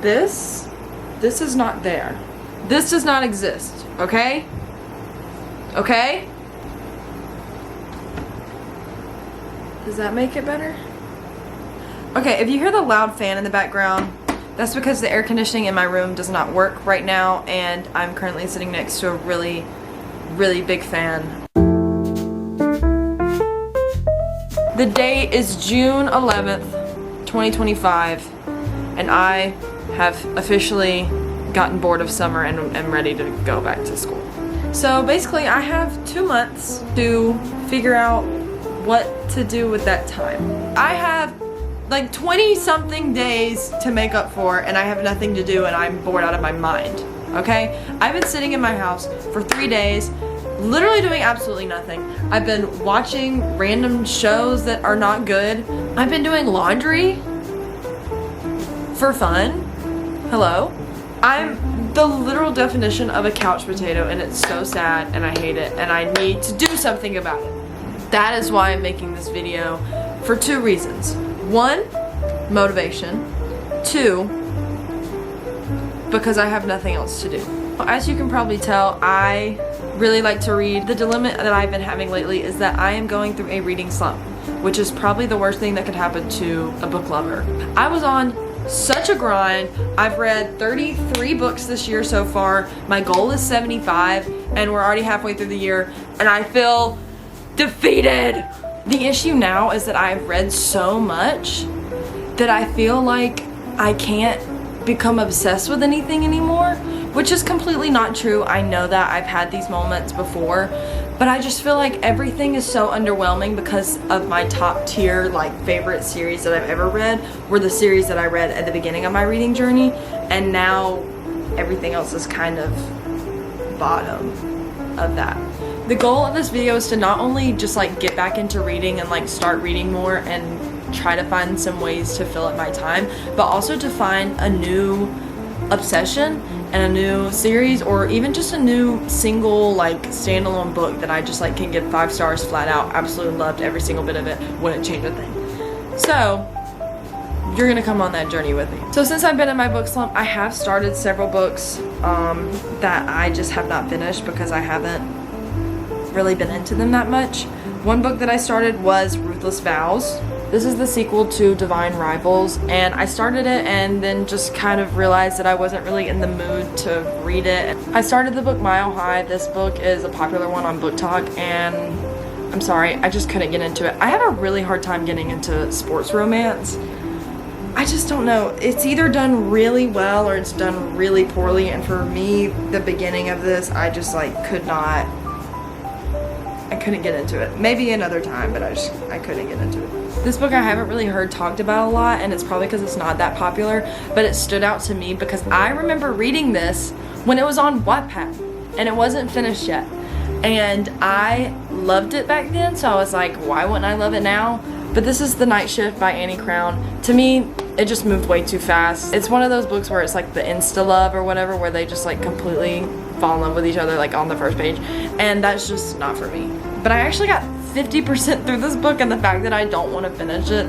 this is not there. This does not exist, okay? Okay? Does that make it better? Okay, if you hear the loud fan in the background, that's because the air conditioning in my room does not work right now, and I'm currently sitting next to a really, really big fan. The date is June 11th, 2025, and I have officially gotten bored of summer and am ready to go back to school. So basically I have 2 months to figure out what to do with that time. I have like 20 something days to make up for, and I have nothing to do and I'm bored out of my mind, okay? I've been sitting in my house for 3 days, literally doing absolutely nothing. I've been watching random shows that are not good. I've been doing laundry for fun. Hello? I'm the literal definition of a couch potato, and it's so sad and I hate it and I need to do something about it. That is why I'm making this video for 2 reasons. 1, motivation. 2, because I have nothing else to do. As you can probably tell, I really like to read. The dilemma that I've been having lately is that I am going through a reading slump, which is probably the worst thing that could happen to a book lover. I was on such a grind. I've read 33 books this year so far. My goal is 75, and we're already halfway through the year, and I feel defeated. The issue now is that I've read so much that I feel like I can't become obsessed with anything anymore, which is completely not true. I know that I've had these moments before, but I just feel like everything is so underwhelming because of my top tier like favorite series that I've ever read were the series that I read at the beginning of my reading journey, and now everything else is kind of bottom of that. The goal of this video is to not only just like get back into reading and like start reading more and try to find some ways to fill up my time, but also to find a new obsession and a new series, or even just a new single like standalone book that I just like can give 5 stars flat out. Absolutely loved every single bit of it, wouldn't change a thing. So you're gonna come on that journey with me. So since I've been in my book slump, I have started several books that I just have not finished because I haven't really been into them that much. One book that I started was Ruthless Vows. This is the sequel to Divine Rivals, and I started it and then just kind of realized that I wasn't really in the mood to read it. I started the book Mile High. This book is a popular one on Book Talk, and I'm sorry, I just couldn't get into it. I have a really hard time getting into sports romance. I just don't know. It's either done really well or it's done really poorly, and for me, the beginning of this, I just like I couldn't get into it. Maybe another time, but I couldn't get into it. This book I haven't really heard talked about a lot, and it's probably because it's not that popular, but it stood out to me because I remember reading this when it was on Wattpad and it wasn't finished yet. And I loved it back then, so I was like, why wouldn't I love it now? But this is The Night Shift by Annie Crown. To me, it just moved way too fast. It's one of those books where it's like the insta love or whatever, where they just like completely fall in love with each other like on the first page, and that's just not for me. But I actually got 50% through this book, and the fact that I don't want to finish it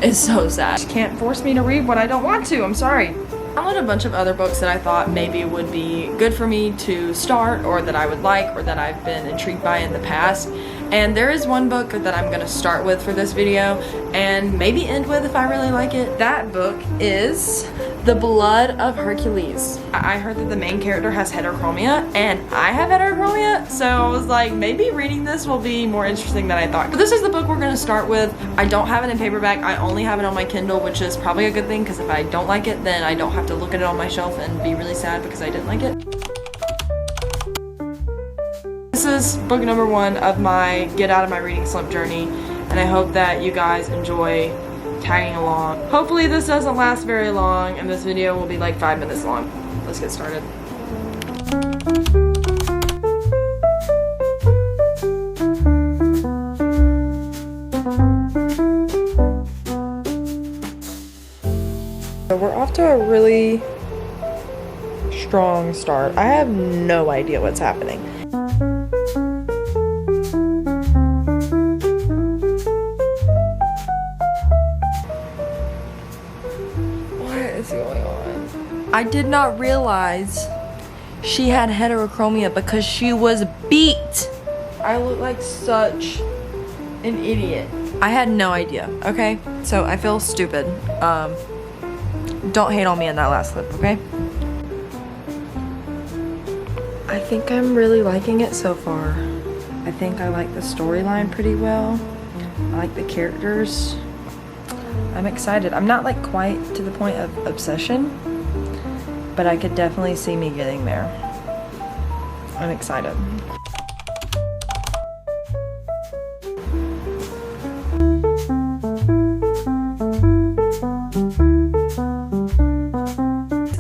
is so sad. You can't force me to read what I don't want to. I'm sorry. I downloaded a bunch of other books that I thought maybe would be good for me to start, or that I would like, or that I've been intrigued by in the past. And there is one book that I'm going to start with for this video and maybe end with if I really like it. That book is The Blood of Hercules. I heard that the main character has heterochromia, and I have heterochromia, so I was like, maybe reading this will be more interesting than I thought. But this is the book we're going to start with. I don't have it in paperback. I only have it on my Kindle, which is probably a good thing, because if I don't like it, then I don't have to look at it on my shelf and be really sad because I didn't like it. This is book number 1 of my get out of my reading slump journey, and I hope that you guys enjoy tagging along. Hopefully this doesn't last very long, and this video will be like 5 minutes long. Let's get started. So we're off to a really strong start. I have no idea what's happening. What is going on? I did not realize she had heterochromia because she was beat. I look like such an idiot. I had no idea, okay? So I feel stupid. Don't hate on me in that last clip, okay? I think I'm really liking it so far. I think I like the storyline pretty well. I like the characters. I'm excited. I'm not like quite to the point of obsession, but I could definitely see me getting there. I'm excited.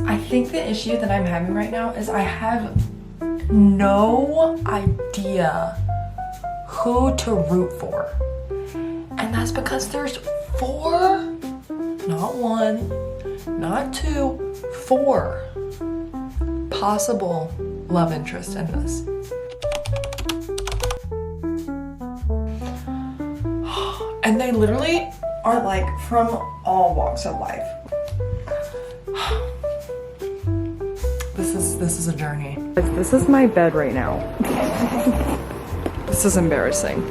I think the issue that I'm having right now is I have no idea who to root for. And that's because there's 4, not 1, not 2, 4 possible love interests in this. And they literally are like from all walks of life. This is a journey. This is my bed right now. This is embarrassing.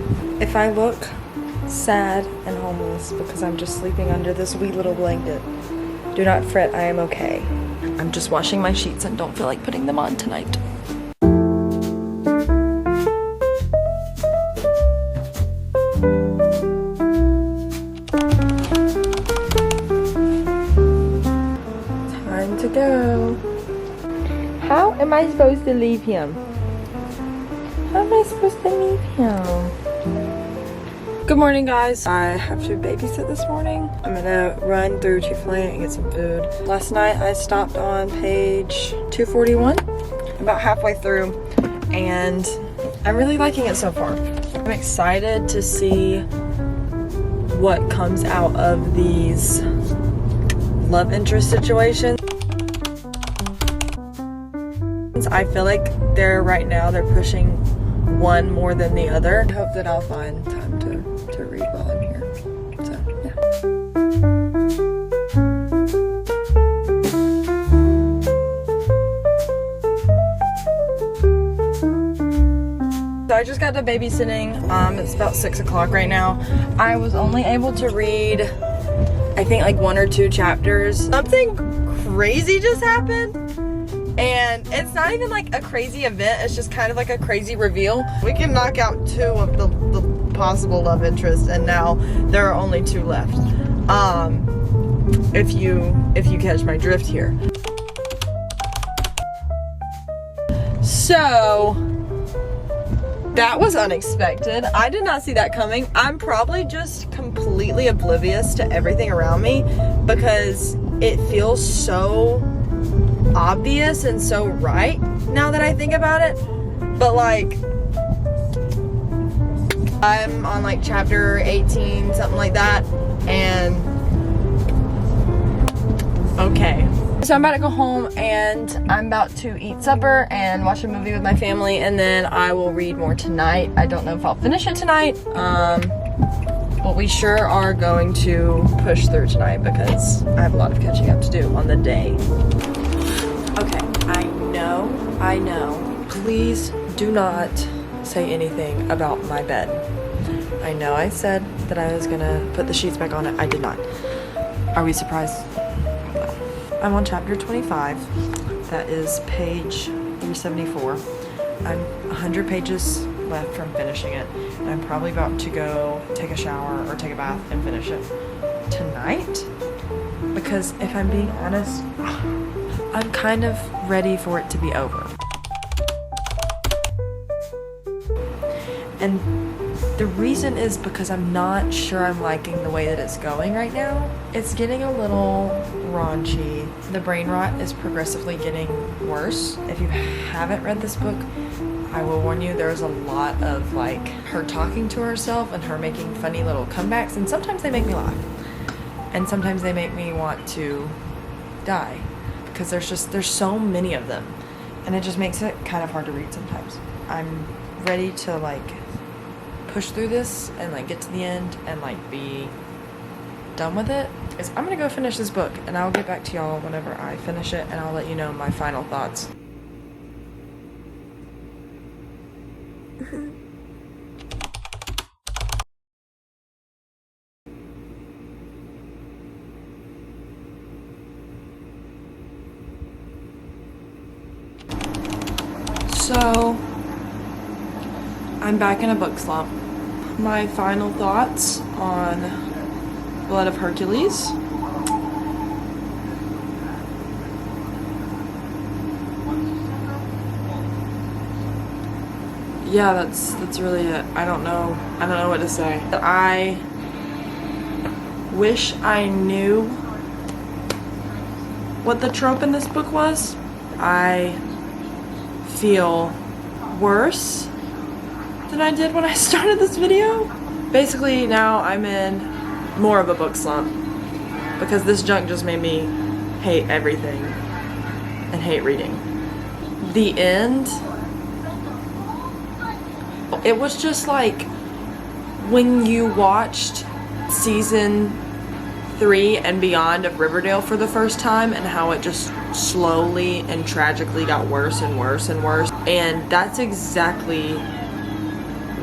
If I look sad and homeless because I'm just sleeping under this wee little blanket, do not fret, I am okay. I'm just washing my sheets and don't feel like putting them on tonight. Time to go. How am I supposed to leave him? How am I supposed to leave him? Good morning, guys. I have to babysit this morning. I'm gonna run through Chick-fil-A and get some food. Last night I stopped on page 241, about halfway through, and I'm really liking it so far. I'm excited to see what comes out of these love interest situations. I feel like they're pushing one more than the other. I hope that I'll find time to read while I'm here. So, yeah. So I just got to babysitting. It's about 6 o'clock right now. I was only able to read, I think, like 1 or 2 chapters. Something crazy just happened. And it's not even like a crazy event, it's just kind of like a crazy reveal. We can knock out 2 of the possible love interests, and now there are only 2 left. If you catch my drift here. So that was unexpected. I did not see that coming. I'm probably just completely oblivious to everything around me because it feels so obvious and so right now that I think about it. But like, I'm on like chapter 18, something like that, and okay. So I'm about to go home and I'm about to eat supper and watch a movie with my family, and then I will read more tonight. I don't know if I'll finish it tonight, but we sure are going to push through tonight because I have a lot of catching up to do on the day. Okay, I know. Please do not say anything about my bed. I know I said that I was gonna put the sheets back on it. I did not. Are we surprised? No. I'm on chapter 25. That is page 374. I'm 100 pages left from finishing it. And I'm probably about to go take a shower or take a bath and finish it tonight. Because if I'm being honest, I'm kind of ready for it to be over. And the reason is because I'm not sure I'm liking the way that it's going right now. It's getting a little raunchy. The brain rot is progressively getting worse. If you haven't read this book, I will warn you, there's a lot of like her talking to herself and her making funny little comebacks, and sometimes they make me laugh. And sometimes they make me want to die. Because there's so many of them, and it just makes it kind of hard to read sometimes. I'm ready to like push through this and like get to the end and like be done with it. I'm gonna go finish this book, and I'll get back to y'all whenever I finish it, and I'll let you know my final thoughts. So, I'm back in a book slump. My final thoughts on Blood of Hercules. Yeah, that's really it. I don't know what to say. I wish I knew what the trope in this book was. I feel worse than I did when I started this video. Basically, now I'm in more of a book slump because this junk just made me hate everything and hate reading. The end, it was just like when you watched season 3 and beyond of Riverdale for the first time and how it just slowly and tragically got worse and worse and worse. And that's exactly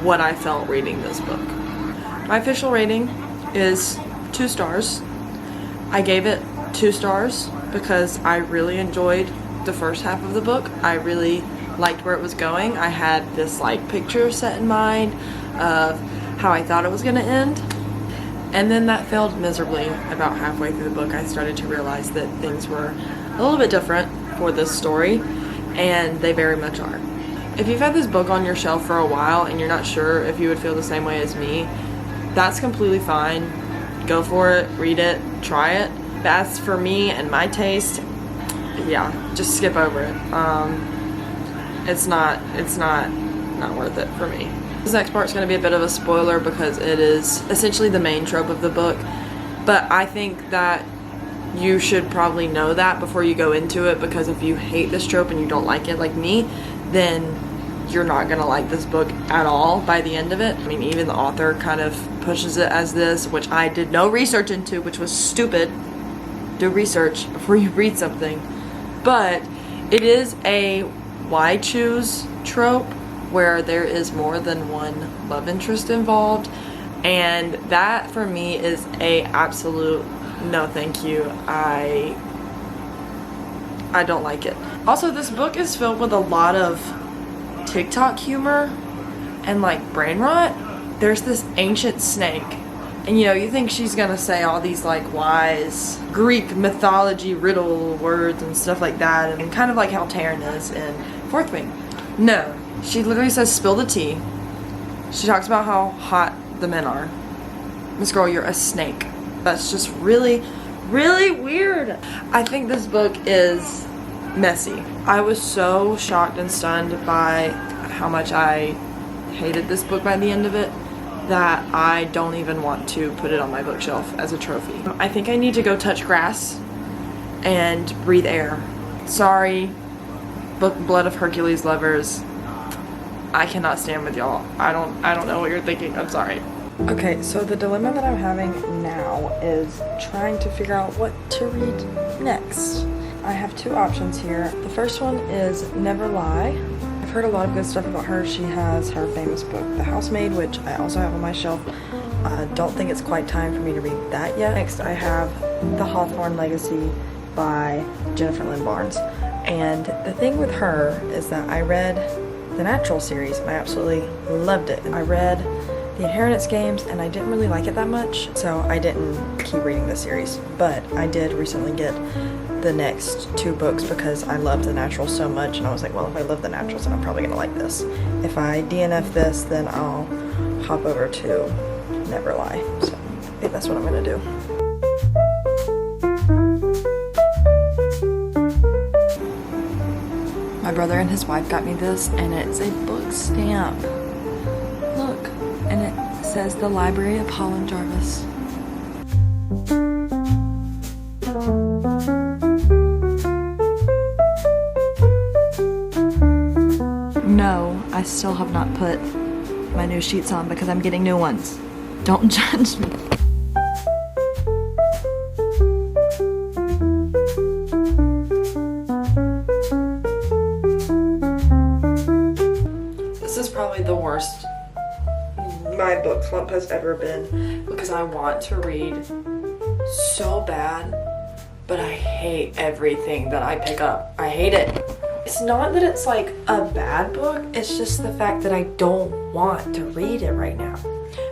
what I felt reading this book. My official rating is 2 stars. I gave it 2 stars because I really enjoyed the first half of the book. I really liked where it was going. I had this like picture set in mind of how I thought it was gonna end. And then that failed miserably. About halfway through the book, I started to realize that things were a little bit different for this story, and they very much are. If you've had this book on your shelf for a while and you're not sure if you would feel the same way as me, that's completely fine. Go for it, read it, try it. But as for me and my taste, yeah, just skip over it. It's not worth it for me. This next part is going to be a bit of a spoiler because it is essentially the main trope of the book, but I think that you should probably know that before you go into it, because if you hate this trope and you don't like it like me, then you're not going to like this book at all by the end of it. I mean, even the author kind of pushes it as this, which I did no research into, which was stupid. Do research before you read something. But it is a why choose trope where there is more than one love interest involved, and that for me is a absolute no thank you. I don't like it. Also, this book is filled with a lot of TikTok humor and like brain rot. There's this ancient snake, and you know, you think she's gonna say all these like wise Greek mythology riddle words and stuff like that, and kind of like how Taryn is in Fourth Wing. No, she literally says spill the tea. She talks about how hot the men are. Miss Girl, you're a snake. That's just really, really weird. I think this book is messy. I was so shocked and stunned by how much I hated this book by the end of it that I don't even want to put it on my bookshelf as a trophy. I think I need to go touch grass and breathe air. Sorry, Blood of Hercules lovers. I cannot stand with y'all. I don't know what you're thinking. I'm sorry. Okay, so the dilemma that I'm having now is trying to figure out what to read next. I have 2 options here. The first one is Never Lie. I've heard a lot of good stuff about her. She has her famous book, The Housemaid, which I also have on my shelf. I don't think it's quite time for me to read that yet. Next, I have The Hawthorne Legacy by Jennifer Lynn Barnes. And the thing with her is that I read the Natural series and I absolutely loved it. I read the Inheritance games and I didn't really like it that much, so I didn't keep reading the series. But I did recently get the next 2 books because I loved the Natural so much, and I was like, well, if I love the Naturals, then I'm probably gonna like this. If I DNF this, then I'll hop over to Never Lie. So I think that's what I'm gonna do. My brother and his wife got me this, and it's a book stamp. Look, and it says The Library of Holland Jarvis. No, I still have not put my new sheets on because I'm getting new ones. Don't judge me. probably the worst my book clump has ever been because I want to read so bad, but I hate everything that I pick up. I hate it. It's not that it's like a bad book, it's just the fact that I don't want to read it right now.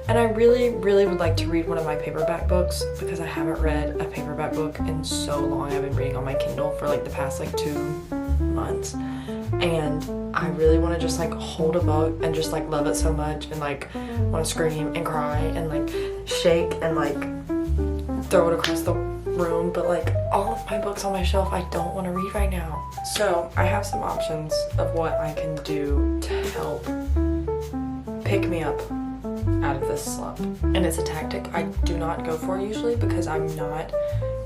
And I really, really would like to read one of my paperback books because I haven't read a paperback book in so long. I've been reading on my Kindle for like the past like 2 months. And I really want to just like hold a book and just like love it so much and like want to scream and cry and like shake and like throw it across the room. But like all of my books on my shelf I don't want to read right now. So I have some options of what I can do to help pick me up out of this slump. And it's a tactic I do not go for usually because I'm not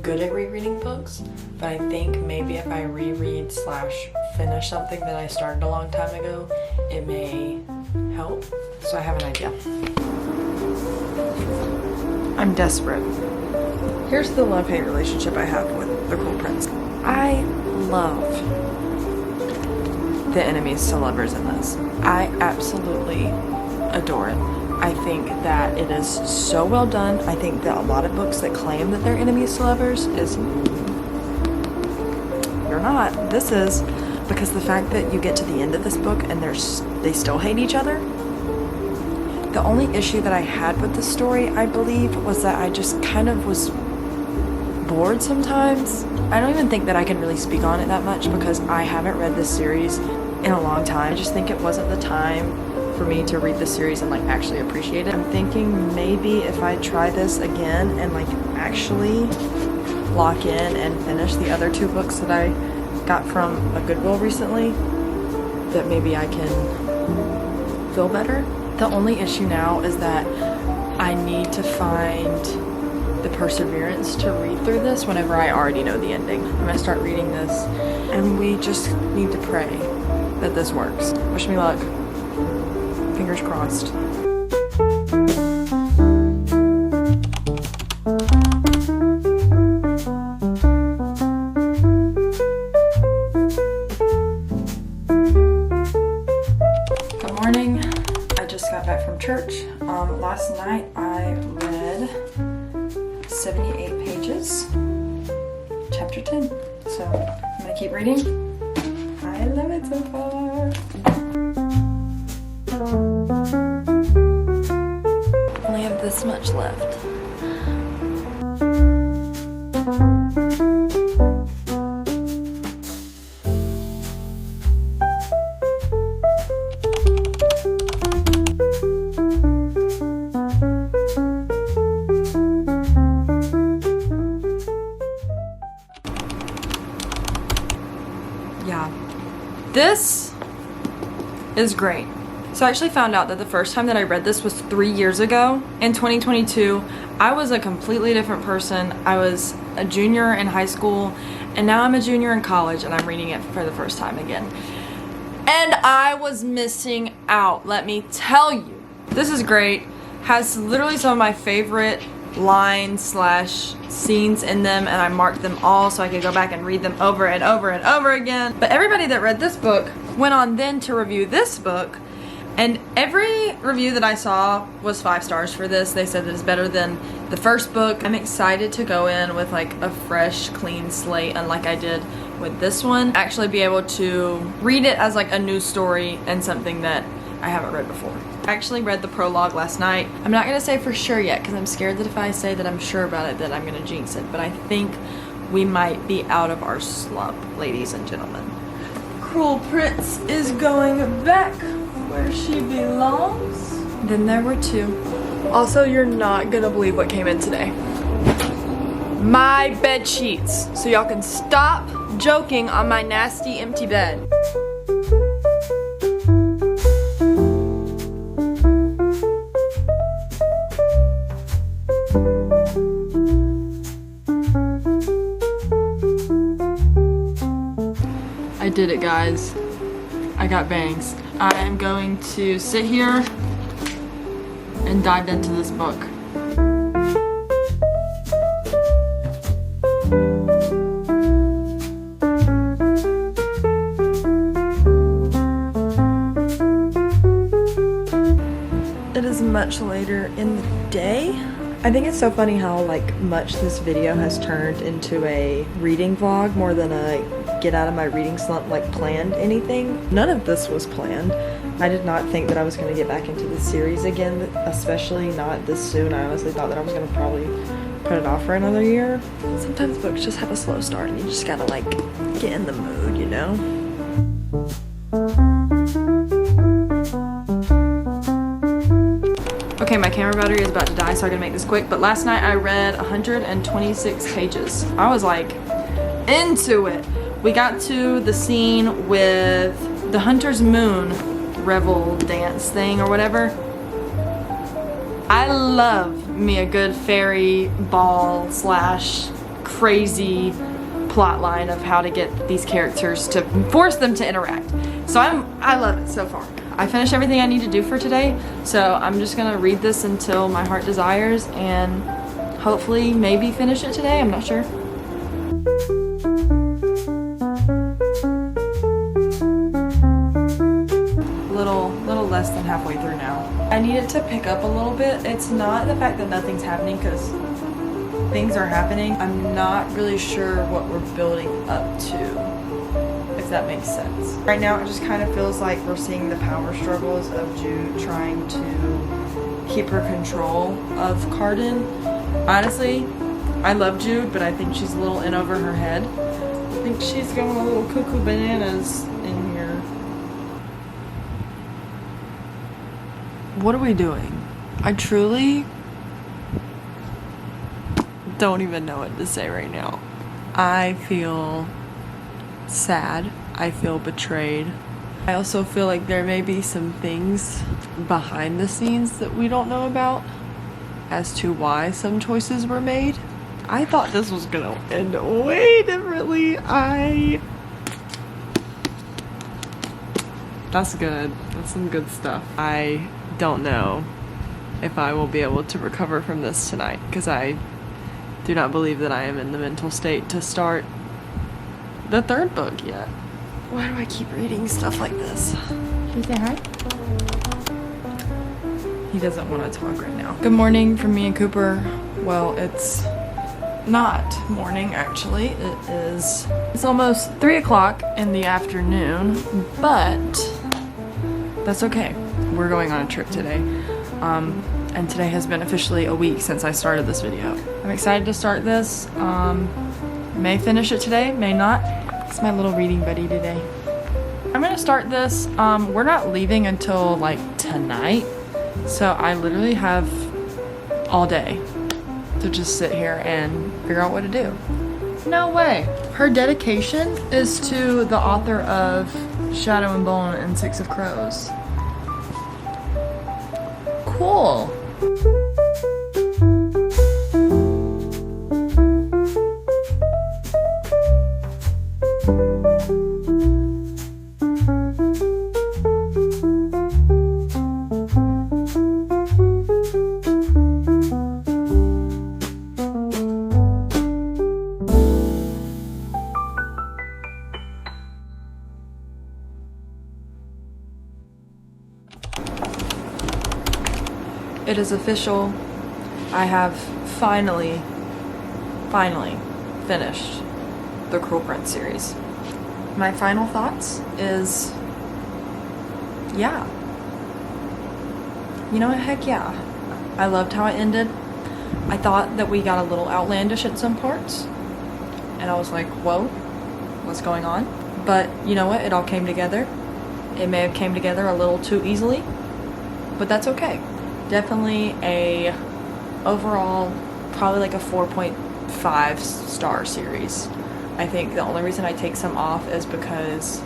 good at rereading books, but I think maybe if I reread / finish something that I started a long time ago, it may help. So I have an idea. I'm desperate. Here's the love-hate relationship I have with The Cruel Prince. I love the enemies to lovers in this. I absolutely adore it. I think that it is so well done. I think that a lot of books that claim that they're enemies to lovers is you're not. This is because the fact that you get to the end of this book and they still hate each other. The only issue that I had with the story, I believe, was that I just kind of was bored sometimes. I don't even think that I can really speak on it that much because I haven't read this series in a long time. I just think it wasn't the time for me to read the series and like actually appreciate it. I'm thinking maybe if I try this again and like actually lock in and finish the other 2 books that I got from a Goodwill recently, that maybe I can feel better. The only issue now is that I need to find the perseverance to read through this whenever I already know the ending. I'm gonna start reading this and we just need to pray that this works. Wish me luck. Fingers crossed. Good morning. I just got back from church. Last night I read 78 pages, chapter 10. So I'm gonna keep reading. I love it so far. Only have this much left. Yeah, this is great. So I actually found out that the first time that I read this was 3 years ago in 2022. I was a completely different person. I was a junior in high school and now I'm a junior in college and I'm reading it for the first time again. And I was missing out, let me tell you. This is great. Has literally some of my favorite lines / scenes in them and I marked them all so I could go back and read them over and over and over again. But everybody that read this book went on then to review this book. And every review that I saw was 5 stars for this. They said that it's better than the first book. I'm excited to go in with like a fresh, clean slate, unlike I did with this one. Actually be able to read it as like a new story and something that I haven't read before. I actually read the prologue last night. I'm not gonna say for sure yet because I'm scared that if I say that I'm sure about it that I'm gonna jinx it. But I think we might be out of our slump, ladies and gentlemen. Cruel Prince is going back where she belongs. Then there were 2. Also, you're not gonna believe what came in today. My bed sheets. So y'all can stop joking on my nasty empty bed. I did it, guys. I got bangs. I am going to sit here and dive into this book. much later in the day. I think it's so funny how like much this video has turned into a reading vlog more than a get out of my reading slump like planned anything. None of this was planned. I did not think that I was going to get back into this series again, especially not this soon. I honestly thought that I was going to probably put it off for another year. Sometimes books just have a slow start and you just gotta like get in the mood, you know? Okay, my camera battery is about to die, so I'm gonna make this quick. But last night I read 126 pages. I was like into it. We got to the scene with the Hunter's Moon revel dance thing or whatever. I love me a good fairy ball slash crazy plot line of how to get these characters to force them to interact. So I love it so far. I finished everything I need to do for today, so I'm just gonna read this until my heart desires and hopefully maybe finish it today. I'm not sure. Little less than halfway through now. I need it to pick up a little bit. It's not the fact that nothing's happening, because things are happening. I'm not really sure what we're building up to, if that makes sense. Right now it just kind of feels like we're seeing the power struggles of Jude trying to keep her control of Carden. Honestly, I love Jude, but I think she's a little in over her head. I think she's going a little cuckoo bananas in here. What are we doing? I truly don't even know what to say right now. I feel sad. I feel betrayed. I also feel like there may be some things behind the scenes that we don't know about as to why some choices were made. I thought this was gonna end way differently. That's good. That's some good stuff. I don't know if I will be able to recover from this tonight, because I do not believe that I am in the mental state to start the third book yet. Why do I keep reading stuff like this? Can you say hi? He doesn't want to talk right now. Good morning from me and Cooper. Well, it's not morning actually. It's almost 3 o'clock in the afternoon, but that's okay. We're going on a trip today. And today has been officially a week since I started this video. I'm excited to start this. May finish it today, may not. It's my little reading buddy today. I'm gonna start this. We're not leaving until like tonight, so I literally have all day to just sit here and figure out what to do. No way. Her dedication is to the author of Shadow and Bone and Six of Crows. Cool. It is official. I have finally finished the Cruel Prince series. My final thoughts is, yeah. You know what, heck yeah. I loved how it ended. I thought that we got a little outlandish at some parts, and I was like, whoa, what's going on? But you know what, it all came together. It may have came together a little too easily, but that's okay. Definitely a overall probably like a 4.5 star series. I think the only reason I take some off is because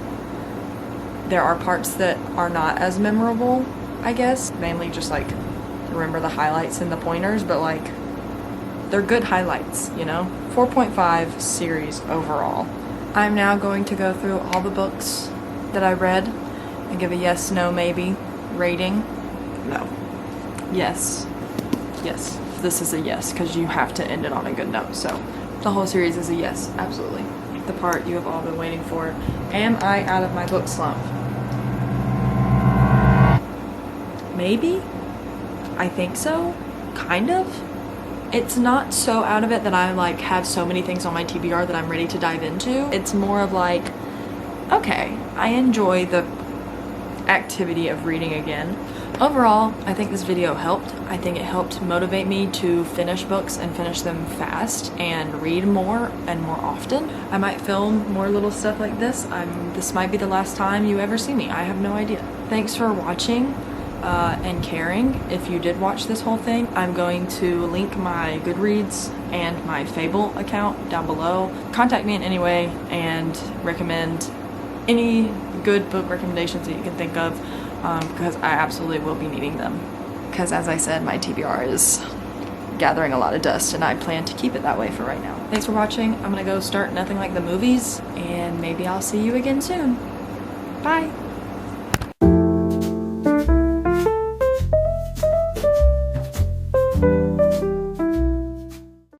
there are parts that are not as memorable, I guess. Mainly just like remember the highlights and the pointers, but like they're good highlights, you know? 4.5 series overall. I'm now going to go through all the books that I read and give a yes, no, maybe rating. No. Yes. Yes. This is a yes, because you have to end it on a good note. So the whole series is a yes, absolutely. The part you have all been waiting for. Am I out of my book slump? Maybe? I think so, kind of. It's not so out of it that I like have so many things on my TBR that I'm ready to dive into. It's more of like, okay, I enjoy the activity of reading again. Overall, I think this video helped. I think it helped motivate me to finish books and finish them fast and read more and more often. I might film more little stuff like this. This might be the last time you ever see me. I have no idea. Thanks for watching and caring. If you did watch this whole thing, I'm going to link my Goodreads and my Fable account down below. Contact me in any way and recommend any good book recommendations that you can think of, because I absolutely will be needing them. Because as I said, my TBR is gathering a lot of dust and I plan to keep it that way for right now. Thanks for watching. I'm gonna go start Nothing Like the Movies and maybe I'll see you again soon. Bye.